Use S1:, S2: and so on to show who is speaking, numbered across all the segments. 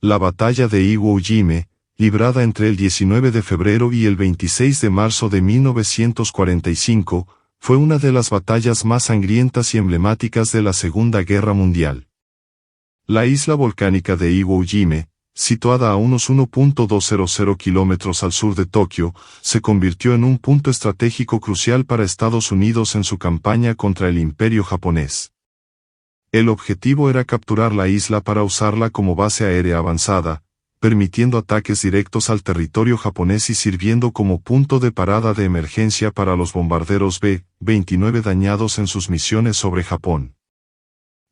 S1: La batalla de Iwo Jime, librada entre el 19 de febrero y el 26 de marzo de 1945, fue una de las batallas más sangrientas y emblemáticas de la Segunda Guerra Mundial. La isla volcánica de Iwo Jime, situada a unos 1.200 kilómetros al sur de Tokio, se convirtió en un punto estratégico crucial para Estados Unidos en su campaña contra el Imperio japonés. El objetivo era capturar la isla para usarla como base aérea avanzada, permitiendo ataques directos al territorio japonés y sirviendo como punto de parada de emergencia para los bombarderos B-29 dañados en sus misiones sobre Japón.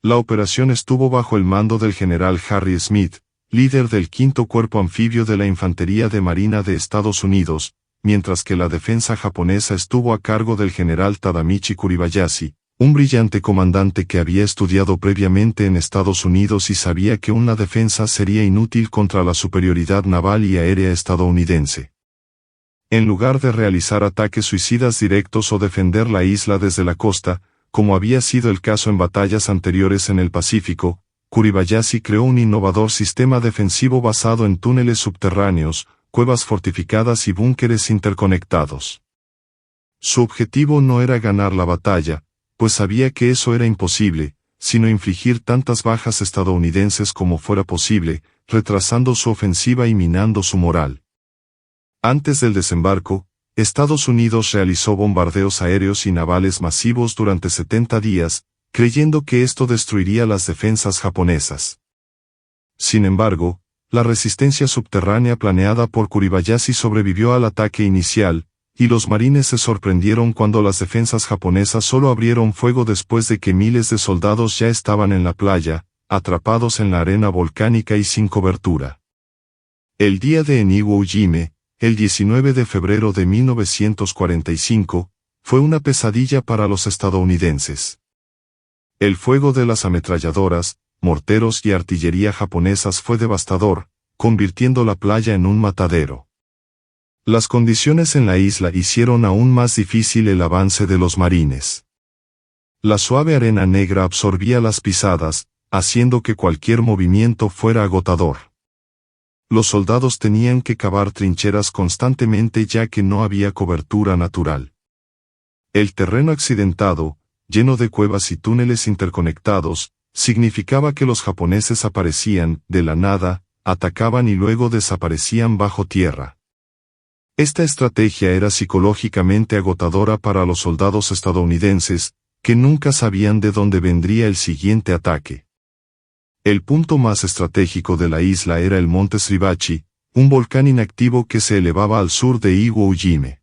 S1: La operación estuvo bajo el mando del general Harry Smith, líder del 5º Cuerpo Anfibio de la Infantería de Marina de Estados Unidos, mientras que la defensa japonesa estuvo a cargo del general Tadamichi Kuribayashi, un brillante comandante que había estudiado previamente en Estados Unidos y sabía que una defensa sería inútil contra la superioridad naval y aérea estadounidense. En lugar de realizar ataques suicidas directos o defender la isla desde la costa, como había sido el caso en batallas anteriores en el Pacífico, Kuribayashi creó un innovador sistema defensivo basado en túneles subterráneos, cuevas fortificadas y búnkeres interconectados. Su objetivo no era ganar la batalla, pues sabía que eso era imposible, sino infligir tantas bajas estadounidenses como fuera posible, retrasando su ofensiva y minando su moral. Antes del desembarco, Estados Unidos realizó bombardeos aéreos y navales masivos durante 70 días, creyendo que esto destruiría las defensas japonesas. Sin embargo, la resistencia subterránea planeada por Kuribayashi sobrevivió al ataque inicial, y los marines se sorprendieron cuando las defensas japonesas solo abrieron fuego después de que miles de soldados ya estaban en la playa, atrapados en la arena volcánica y sin cobertura. El día de Iwo Jime, el 19 de febrero de 1945, fue una pesadilla para los estadounidenses. El fuego de las ametralladoras, morteros y artillería japonesas fue devastador, convirtiendo la playa en un matadero. Las condiciones en la isla hicieron aún más difícil el avance de los marines. La suave arena negra absorbía las pisadas, haciendo que cualquier movimiento fuera agotador. Los soldados tenían que cavar trincheras constantemente ya que no había cobertura natural. El terreno accidentado, lleno de cuevas y túneles interconectados, significaba que los japoneses aparecían, de la nada, atacaban y luego desaparecían bajo tierra. Esta estrategia era psicológicamente agotadora para los soldados estadounidenses, que nunca sabían de dónde vendría el siguiente ataque. El punto más estratégico de la isla era el monte Suribachi, un volcán inactivo que se elevaba al sur de Iwo Jime.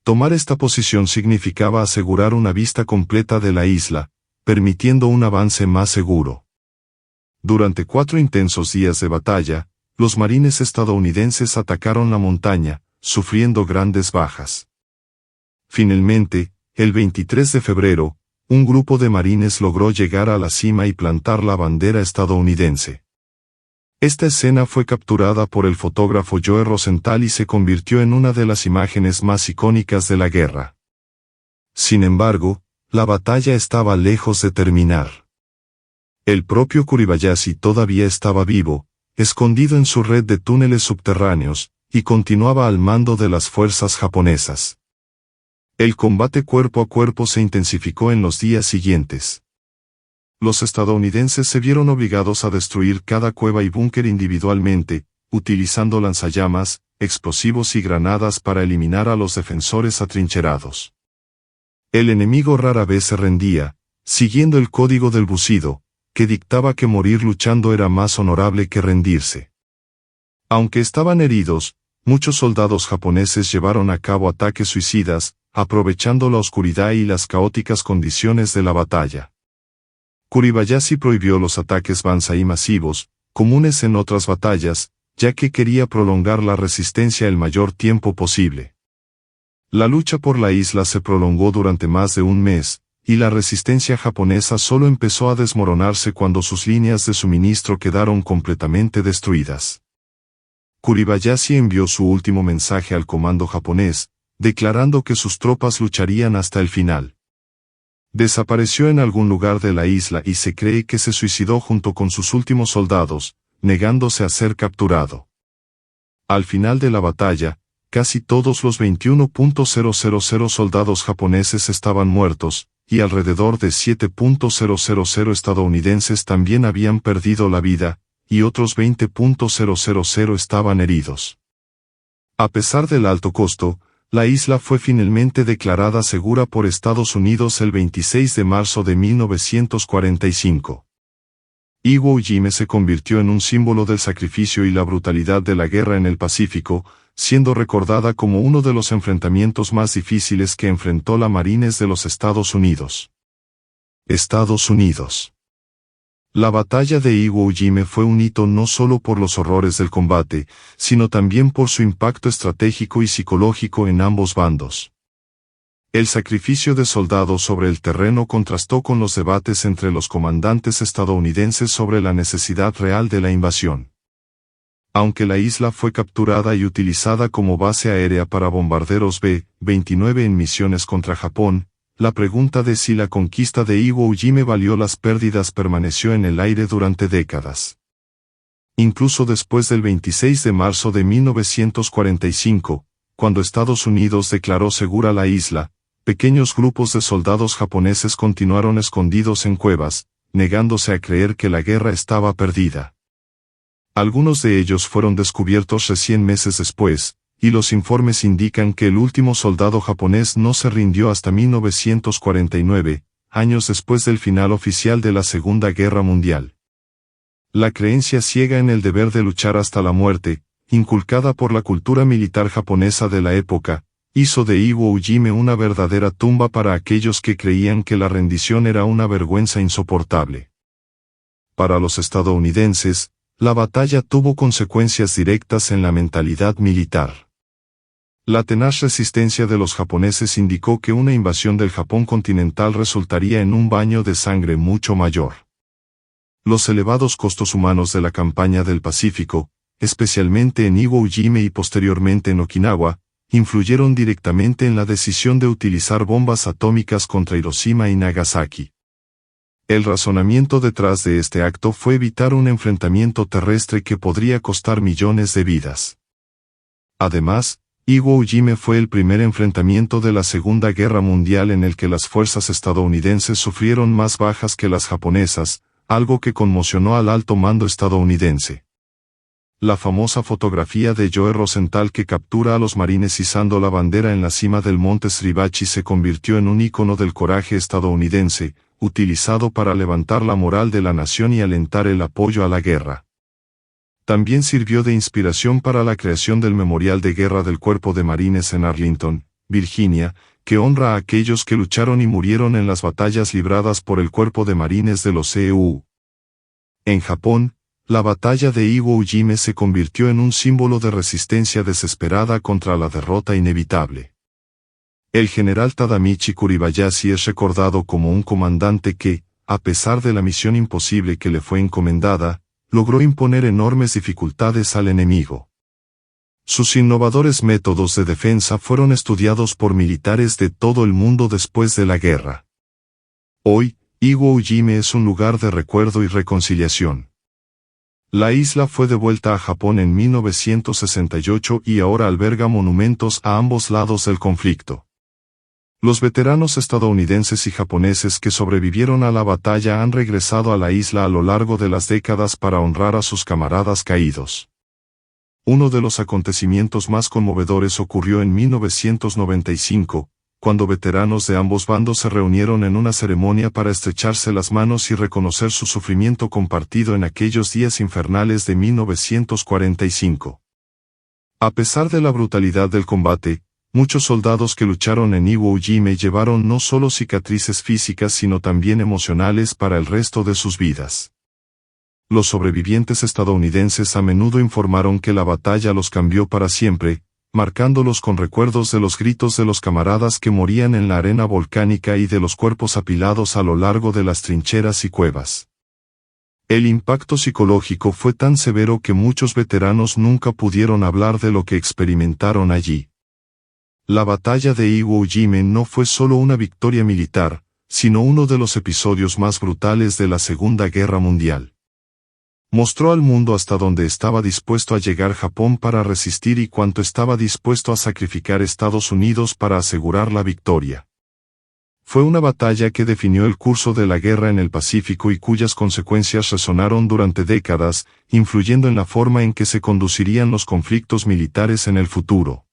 S1: Tomar esta posición significaba asegurar una vista completa de la isla, permitiendo un avance más seguro. Durante 4 intensos días de batalla, los marines estadounidenses atacaron la montaña, sufriendo grandes bajas. Finalmente, el 23 de febrero, un grupo de marines logró llegar a la cima y plantar la bandera estadounidense. Esta escena fue capturada por el fotógrafo Joe Rosenthal y se convirtió en una de las imágenes más icónicas de la guerra. Sin embargo, la batalla estaba lejos de terminar. El propio Kuribayashi todavía estaba vivo, escondido en su red de túneles subterráneos, y continuaba al mando de las fuerzas japonesas. El combate cuerpo a cuerpo se intensificó en los días siguientes. Los estadounidenses se vieron obligados a destruir cada cueva y búnker individualmente, utilizando lanzallamas, explosivos y granadas para eliminar a los defensores atrincherados. El enemigo rara vez se rendía, siguiendo el código del bucido, que dictaba que morir luchando era más honorable que rendirse. Aunque estaban heridos, muchos soldados japoneses llevaron a cabo ataques suicidas, aprovechando la oscuridad y las caóticas condiciones de la batalla. Kuribayashi prohibió los ataques banzai masivos, comunes en otras batallas, ya que quería prolongar la resistencia el mayor tiempo posible. La lucha por la isla se prolongó durante más de un mes, y la resistencia japonesa solo empezó a desmoronarse cuando sus líneas de suministro quedaron completamente destruidas. Kuribayashi envió su último mensaje al comando japonés, declarando que sus tropas lucharían hasta el final. Desapareció en algún lugar de la isla y se cree que se suicidó junto con sus últimos soldados, negándose a ser capturado. Al final de la batalla, casi todos los 21.000 soldados japoneses estaban muertos, y alrededor de 7.000 estadounidenses también habían perdido la vida, y otros 20.000 estaban heridos. A pesar del alto costo, la isla fue finalmente declarada segura por Estados Unidos el 26 de marzo de 1945. Iwo Jime se convirtió en un símbolo del sacrificio y la brutalidad de la guerra en el Pacífico, siendo recordada como uno de los enfrentamientos más difíciles que enfrentó la Marines de los Estados Unidos. Estados Unidos. La batalla de Iwo Jime fue un hito no solo por los horrores del combate, sino también por su impacto estratégico y psicológico en ambos bandos. El sacrificio de soldados sobre el terreno contrastó con los debates entre los comandantes estadounidenses sobre la necesidad real de la invasión. Aunque la isla fue capturada y utilizada como base aérea para bombarderos B-29 en misiones contra Japón, la pregunta de si la conquista de Iwo Jime valió las pérdidas permaneció en el aire durante décadas. Incluso después del 26 de marzo de 1945, cuando Estados Unidos declaró segura la isla, pequeños grupos de soldados japoneses continuaron escondidos en cuevas, negándose a creer que la guerra estaba perdida. Algunos de ellos fueron descubiertos recién meses después, y los informes indican que el último soldado japonés no se rindió hasta 1949, años después del final oficial de la Segunda Guerra Mundial. La creencia ciega en el deber de luchar hasta la muerte, inculcada por la cultura militar japonesa de la época, hizo de Iwo Jime una verdadera tumba para aquellos que creían que la rendición era una vergüenza insoportable. Para los estadounidenses, la batalla tuvo consecuencias directas en la mentalidad militar. La tenaz resistencia de los japoneses indicó que una invasión del Japón continental resultaría en un baño de sangre mucho mayor. Los elevados costos humanos de la campaña del Pacífico, especialmente en Iwo Jime y posteriormente en Okinawa, influyeron directamente en la decisión de utilizar bombas atómicas contra Hiroshima y Nagasaki. El razonamiento detrás de este acto fue evitar un enfrentamiento terrestre que podría costar millones de vidas. Además, Iwo Jime fue el primer enfrentamiento de la Segunda Guerra Mundial en el que las fuerzas estadounidenses sufrieron más bajas que las japonesas, algo que conmocionó al alto mando estadounidense. La famosa fotografía de Joe Rosenthal que captura a los marines izando la bandera en la cima del monte Suribachi se convirtió en un ícono del coraje estadounidense, utilizado para levantar la moral de la nación y alentar el apoyo a la guerra. También sirvió de inspiración para la creación del Memorial de Guerra del Cuerpo de Marines en Arlington, Virginia, que honra a aquellos que lucharon y murieron en las batallas libradas por el Cuerpo de Marines de los EU. En Japón, la batalla de Iwo Jime se convirtió en un símbolo de resistencia desesperada contra la derrota inevitable. El general Tadamichi Kuribayashi es recordado como un comandante que, a pesar de la misión imposible que le fue encomendada, logró imponer enormes dificultades al enemigo. Sus innovadores métodos de defensa fueron estudiados por militares de todo el mundo después de la guerra. Hoy, Iwo Jime es un lugar de recuerdo y reconciliación. La isla fue devuelta a Japón en 1968 y ahora alberga monumentos a ambos lados del conflicto. Los veteranos estadounidenses y japoneses que sobrevivieron a la batalla han regresado a la isla a lo largo de las décadas para honrar a sus camaradas caídos. Uno de los acontecimientos más conmovedores ocurrió en 1995, cuando veteranos de ambos bandos se reunieron en una ceremonia para estrecharse las manos y reconocer su sufrimiento compartido en aquellos días infernales de 1945. A pesar de la brutalidad del combate, muchos soldados que lucharon en Iwo Jime llevaron no solo cicatrices físicas sino también emocionales para el resto de sus vidas. Los sobrevivientes estadounidenses a menudo informaron que la batalla los cambió para siempre, marcándolos con recuerdos de los gritos de los camaradas que morían en la arena volcánica y de los cuerpos apilados a lo largo de las trincheras y cuevas. El impacto psicológico fue tan severo que muchos veteranos nunca pudieron hablar de lo que experimentaron allí. La batalla de Iwo Jime no fue solo una victoria militar, sino uno de los episodios más brutales de la Segunda Guerra Mundial. Mostró al mundo hasta dónde estaba dispuesto a llegar Japón para resistir y cuánto estaba dispuesto a sacrificar Estados Unidos para asegurar la victoria. Fue una batalla que definió el curso de la guerra en el Pacífico y cuyas consecuencias resonaron durante décadas, influyendo en la forma en que se conducirían los conflictos militares en el futuro.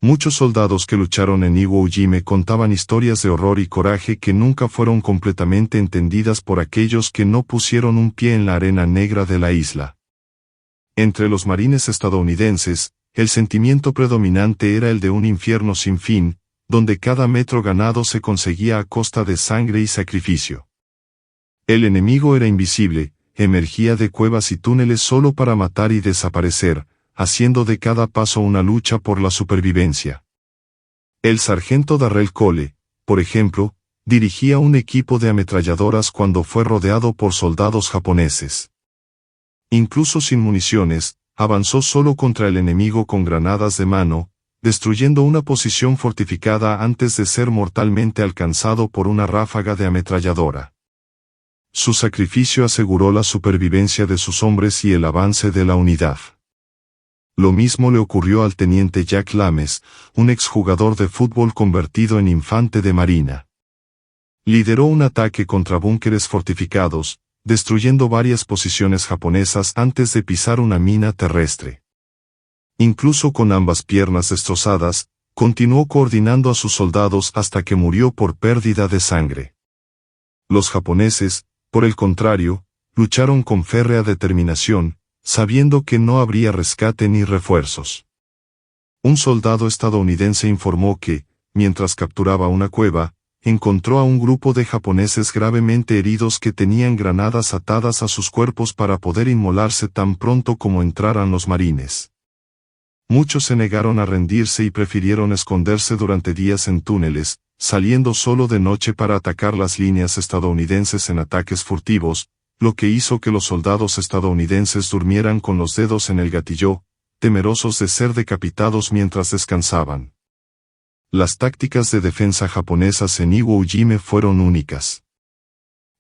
S1: Muchos soldados que lucharon en Iwo Jima contaban historias de horror y coraje que nunca fueron completamente entendidas por aquellos que no pusieron un pie en la arena negra de la isla. Entre los marines estadounidenses, el sentimiento predominante era el de un infierno sin fin, donde cada metro ganado se conseguía a costa de sangre y sacrificio. El enemigo era invisible, emergía de cuevas y túneles solo para matar y desaparecer, haciendo de cada paso una lucha por la supervivencia. El sargento Darrell Cole, por ejemplo, dirigía un equipo de ametralladoras cuando fue rodeado por soldados japoneses. Incluso sin municiones, avanzó solo contra el enemigo con granadas de mano, destruyendo una posición fortificada antes de ser mortalmente alcanzado por una ráfaga de ametralladora. Su sacrificio aseguró la supervivencia de sus hombres y el avance de la unidad. Lo mismo le ocurrió al teniente Jack Lames, un exjugador de fútbol convertido en infante de marina. Lideró un ataque contra búnkeres fortificados, destruyendo varias posiciones japonesas antes de pisar una mina terrestre. Incluso con ambas piernas destrozadas, continuó coordinando a sus soldados hasta que murió por pérdida de sangre. Los japoneses, por el contrario, lucharon con férrea determinación, sabiendo que no habría rescate ni refuerzos. Un soldado estadounidense informó que, mientras capturaba una cueva, encontró a un grupo de japoneses gravemente heridos que tenían granadas atadas a sus cuerpos para poder inmolarse tan pronto como entraran los marines. Muchos se negaron a rendirse y prefirieron esconderse durante días en túneles, saliendo solo de noche para atacar las líneas estadounidenses en ataques furtivos, lo que hizo que los soldados estadounidenses durmieran con los dedos en el gatillo, temerosos de ser decapitados mientras descansaban. Las tácticas de defensa japonesas en Iwo Jima fueron únicas.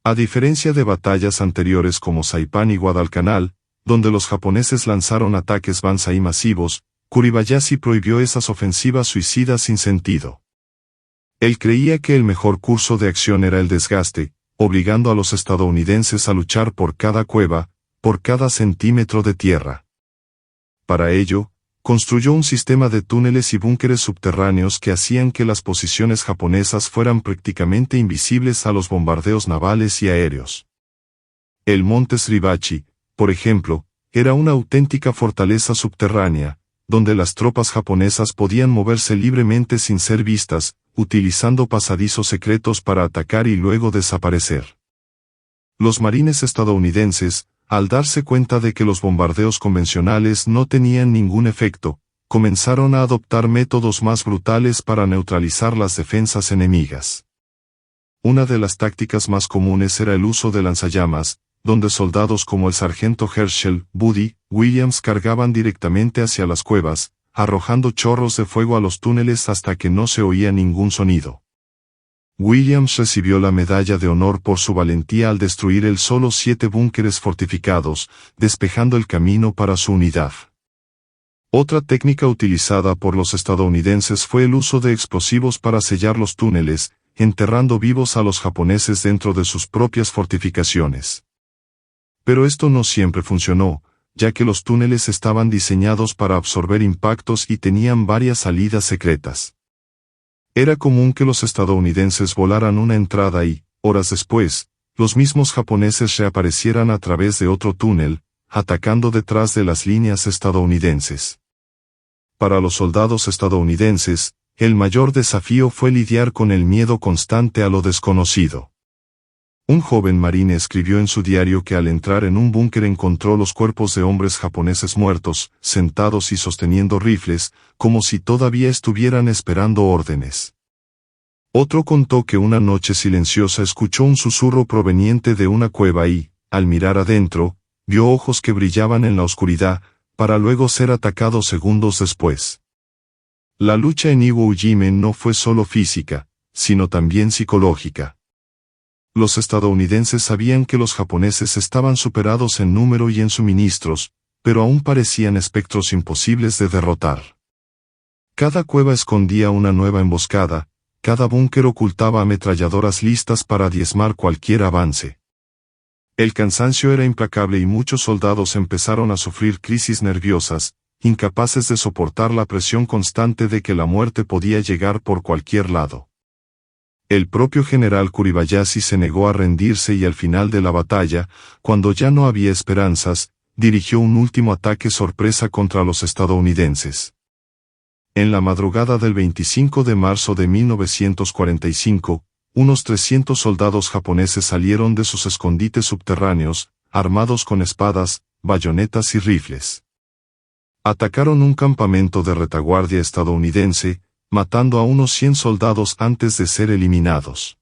S1: A diferencia de batallas anteriores como Saipan y Guadalcanal, donde los japoneses lanzaron ataques banzai masivos, Kuribayashi prohibió esas ofensivas suicidas sin sentido. Él creía que el mejor curso de acción era el desgaste, obligando a los estadounidenses a luchar por cada cueva, por cada centímetro de tierra. Para ello, construyó un sistema de túneles y búnkeres subterráneos que hacían que las posiciones japonesas fueran prácticamente invisibles a los bombardeos navales y aéreos. El monte Suribachi, por ejemplo, era una auténtica fortaleza subterránea, donde las tropas japonesas podían moverse libremente sin ser vistas, utilizando pasadizos secretos para atacar y luego desaparecer. Los marines estadounidenses, al darse cuenta de que los bombardeos convencionales no tenían ningún efecto, comenzaron a adoptar métodos más brutales para neutralizar las defensas enemigas. Una de las tácticas más comunes era el uso de lanzallamas, donde soldados como el sargento Herschel, Buddy, Williams cargaban directamente hacia las cuevas, arrojando chorros de fuego a los túneles hasta que no se oía ningún sonido. Williams recibió la medalla de honor por su valentía al destruir el solo 7 búnkeres fortificados, despejando el camino para su unidad. Otra técnica utilizada por los estadounidenses fue el uso de explosivos para sellar los túneles, enterrando vivos a los japoneses dentro de sus propias fortificaciones. Pero esto no siempre funcionó, ya que los túneles estaban diseñados para absorber impactos y tenían varias salidas secretas. Era común que los estadounidenses volaran una entrada y, horas después, los mismos japoneses reaparecieran a través de otro túnel, atacando detrás de las líneas estadounidenses. Para los soldados estadounidenses, el mayor desafío fue lidiar con el miedo constante a lo desconocido. Un joven marine escribió en su diario que al entrar en un búnker encontró los cuerpos de hombres japoneses muertos, sentados y sosteniendo rifles, como si todavía estuvieran esperando órdenes. Otro contó que una noche silenciosa escuchó un susurro proveniente de una cueva y, al mirar adentro, vio ojos que brillaban en la oscuridad, para luego ser atacados segundos después. La lucha en Iwo Jima no fue solo física, sino también psicológica. Los estadounidenses sabían que los japoneses estaban superados en número y en suministros, pero aún parecían espectros imposibles de derrotar. Cada cueva escondía una nueva emboscada, cada búnker ocultaba ametralladoras listas para diezmar cualquier avance. El cansancio era implacable y muchos soldados empezaron a sufrir crisis nerviosas, incapaces de soportar la presión constante de que la muerte podía llegar por cualquier lado. El propio general Kuribayashi se negó a rendirse y al final de la batalla, cuando ya no había esperanzas, dirigió un último ataque sorpresa contra los estadounidenses. En la madrugada del 25 de marzo de 1945, unos 300 soldados japoneses salieron de sus escondites subterráneos, armados con espadas, bayonetas y rifles. Atacaron un campamento de retaguardia estadounidense, matando a unos 100 soldados antes de ser eliminados.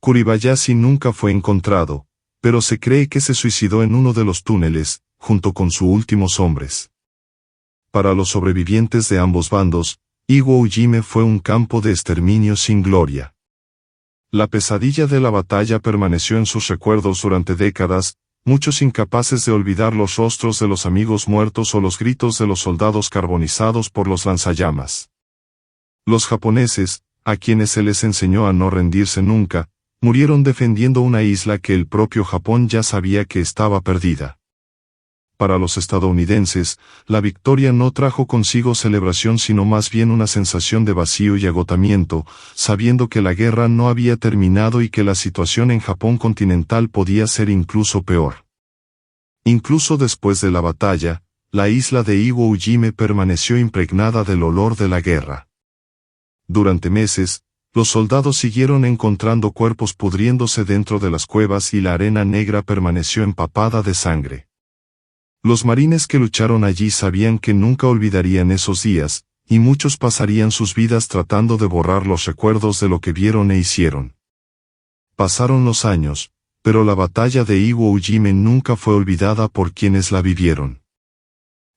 S1: Kuribayashi nunca fue encontrado, pero se cree que se suicidó en uno de los túneles, junto con sus últimos hombres. Para los sobrevivientes de ambos bandos, Iwo Ujime fue un campo de exterminio sin gloria. La pesadilla de la batalla permaneció en sus recuerdos durante décadas, muchos incapaces de olvidar los rostros de los amigos muertos o los gritos de los soldados carbonizados por los lanzallamas. Los japoneses, a quienes se les enseñó a no rendirse nunca, murieron defendiendo una isla que el propio Japón ya sabía que estaba perdida. Para los estadounidenses, la victoria no trajo consigo celebración sino más bien una sensación de vacío y agotamiento, sabiendo que la guerra no había terminado y que la situación en Japón continental podía ser incluso peor. Incluso después de la batalla, la isla de Iwo Ujime permaneció impregnada del olor de la guerra. Durante meses, los soldados siguieron encontrando cuerpos pudriéndose dentro de las cuevas y la arena negra permaneció empapada de sangre. Los marines que lucharon allí sabían que nunca olvidarían esos días, y muchos pasarían sus vidas tratando de borrar los recuerdos de lo que vieron e hicieron. Pasaron los años, pero la batalla de Iwo Ujime nunca fue olvidada por quienes la vivieron.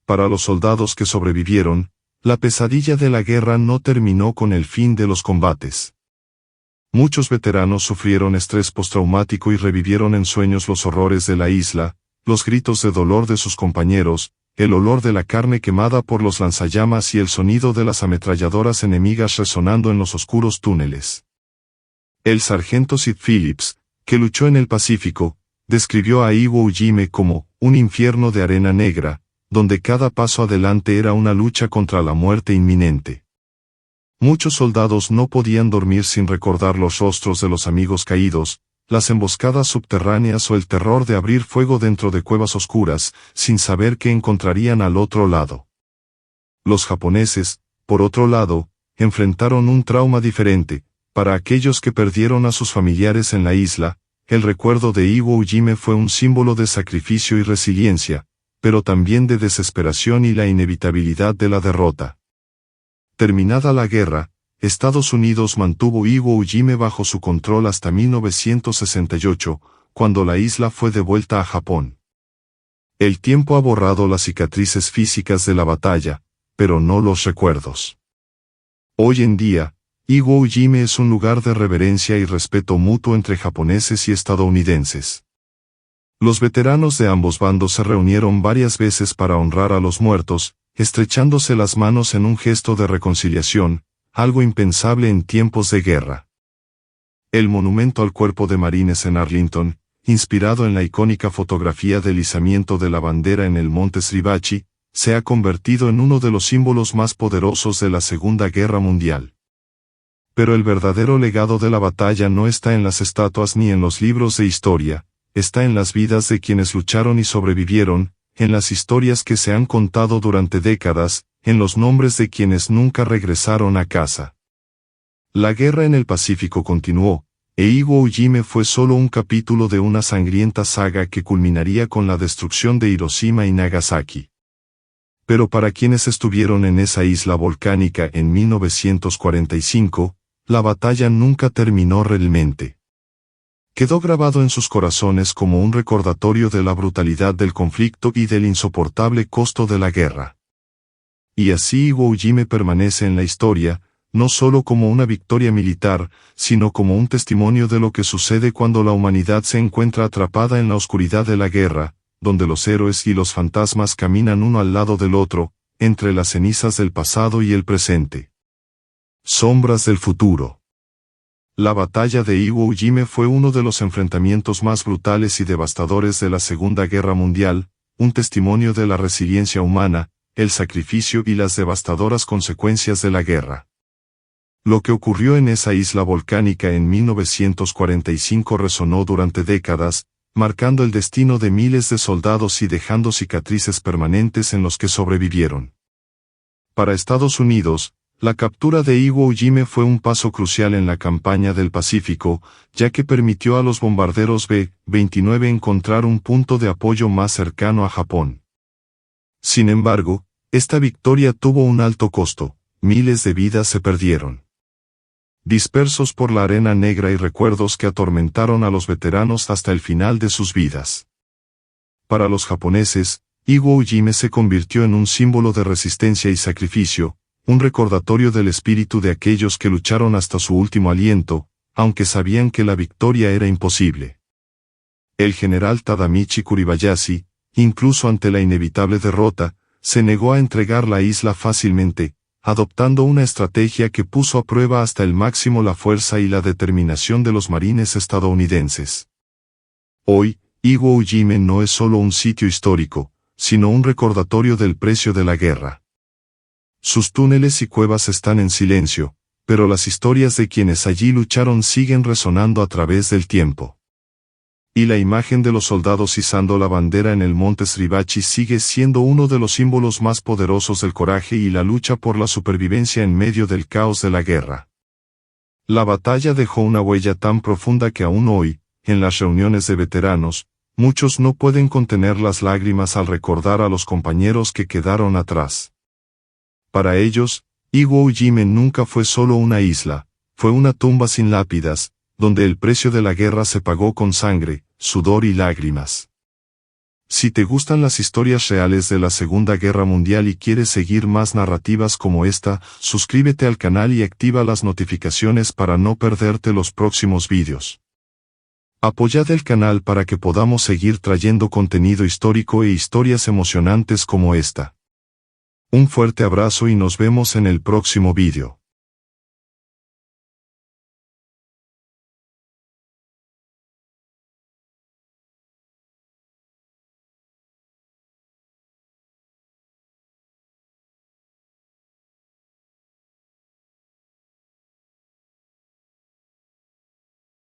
S1: Para los soldados que sobrevivieron, la pesadilla de la guerra no terminó con el fin de los combates. Muchos veteranos sufrieron estrés postraumático y revivieron en sueños los horrores de la isla, los gritos de dolor de sus compañeros, el olor de la carne quemada por los lanzallamas y el sonido de las ametralladoras enemigas resonando en los oscuros túneles. El sargento Sid Phillips, que luchó en el Pacífico, describió a Iwo Ujime como un infierno de arena negra, donde cada paso adelante era una lucha contra la muerte inminente. Muchos soldados no podían dormir sin recordar los rostros de los amigos caídos, las emboscadas subterráneas o el terror de abrir fuego dentro de cuevas oscuras, sin saber qué encontrarían al otro lado. Los japoneses, por otro lado, enfrentaron un trauma diferente. Para aquellos que perdieron a sus familiares en la isla, el recuerdo de Iwo Ujime fue un símbolo de sacrificio y resiliencia, pero también de desesperación y la inevitabilidad de la derrota. Terminada la guerra, Estados Unidos mantuvo Iwo Ujime bajo su control hasta 1968, cuando la isla fue devuelta a Japón. El tiempo ha borrado las cicatrices físicas de la batalla, pero no los recuerdos. Hoy en día, Iwo Ujime es un lugar de reverencia y respeto mutuo entre japoneses y estadounidenses. Los veteranos de ambos bandos se reunieron varias veces para honrar a los muertos, estrechándose las manos en un gesto de reconciliación, algo impensable en tiempos de guerra. El monumento al cuerpo de marines en Arlington, inspirado en la icónica fotografía del izamiento de la bandera en el monte Suribachi, se ha convertido en uno de los símbolos más poderosos de la Segunda Guerra Mundial. Pero el verdadero legado de la batalla no está en las estatuas ni en los libros de historia, está en las vidas de quienes lucharon y sobrevivieron, en las historias que se han contado durante décadas, en los nombres de quienes nunca regresaron a casa. La guerra en el Pacífico continuó, e Iwo Ujime fue solo un capítulo de una sangrienta saga que culminaría con la destrucción de Hiroshima y Nagasaki. Pero para quienes estuvieron en esa isla volcánica en 1945, la batalla nunca terminó realmente. Quedó grabado en sus corazones como un recordatorio de la brutalidad del conflicto y del insoportable costo de la guerra. Y así Iwo Ujime permanece en la historia, no solo como una victoria militar, sino como un testimonio de lo que sucede cuando la humanidad se encuentra atrapada en la oscuridad de la guerra, donde los héroes y los fantasmas caminan uno al lado del otro, entre las cenizas del pasado y el presente. Sombras del futuro. La batalla de Iwo Jima fue uno de los enfrentamientos más brutales y devastadores de la Segunda Guerra Mundial, un testimonio de la resiliencia humana, el sacrificio y las devastadoras consecuencias de la guerra. Lo que ocurrió en esa isla volcánica en 1945 resonó durante décadas, marcando el destino de miles de soldados y dejando cicatrices permanentes en los que sobrevivieron. Para Estados Unidos, la captura de Iwo Jima fue un paso crucial en la campaña del Pacífico, ya que permitió a los bombarderos B-29 encontrar un punto de apoyo más cercano a Japón. Sin embargo, esta victoria tuvo un alto costo, miles de vidas se perdieron. Dispersos por la arena negra y recuerdos que atormentaron a los veteranos hasta el final de sus vidas. Para los japoneses, Iwo Jima se convirtió en un símbolo de resistencia y sacrificio, un recordatorio del espíritu de aquellos que lucharon hasta su último aliento, aunque sabían que la victoria era imposible. El general Tadamichi Kuribayashi, incluso ante la inevitable derrota, se negó a entregar la isla fácilmente, adoptando una estrategia que puso a prueba hasta el máximo la fuerza y la determinación de los marines estadounidenses. Hoy, Iwo Jima no es solo un sitio histórico, sino un recordatorio del precio de la guerra. Sus túneles y cuevas están en silencio, pero las historias de quienes allí lucharon siguen resonando a través del tiempo. Y la imagen de los soldados izando la bandera en el monte Suribachi sigue siendo uno de los símbolos más poderosos del coraje y la lucha por la supervivencia en medio del caos de la guerra. La batalla dejó una huella tan profunda que aún hoy, en las reuniones de veteranos, muchos no pueden contener las lágrimas al recordar a los compañeros que quedaron atrás. Para ellos, Iwo Jima nunca fue solo una isla, fue una tumba sin lápidas, donde el precio de la guerra se pagó con sangre, sudor y lágrimas. Si te gustan las historias reales de la Segunda Guerra Mundial y quieres seguir más narrativas como esta, suscríbete al canal y activa las notificaciones para no perderte los próximos vídeos. Apoyad el canal para que podamos seguir trayendo contenido histórico e historias emocionantes como esta. Un fuerte abrazo y nos vemos en el próximo vídeo.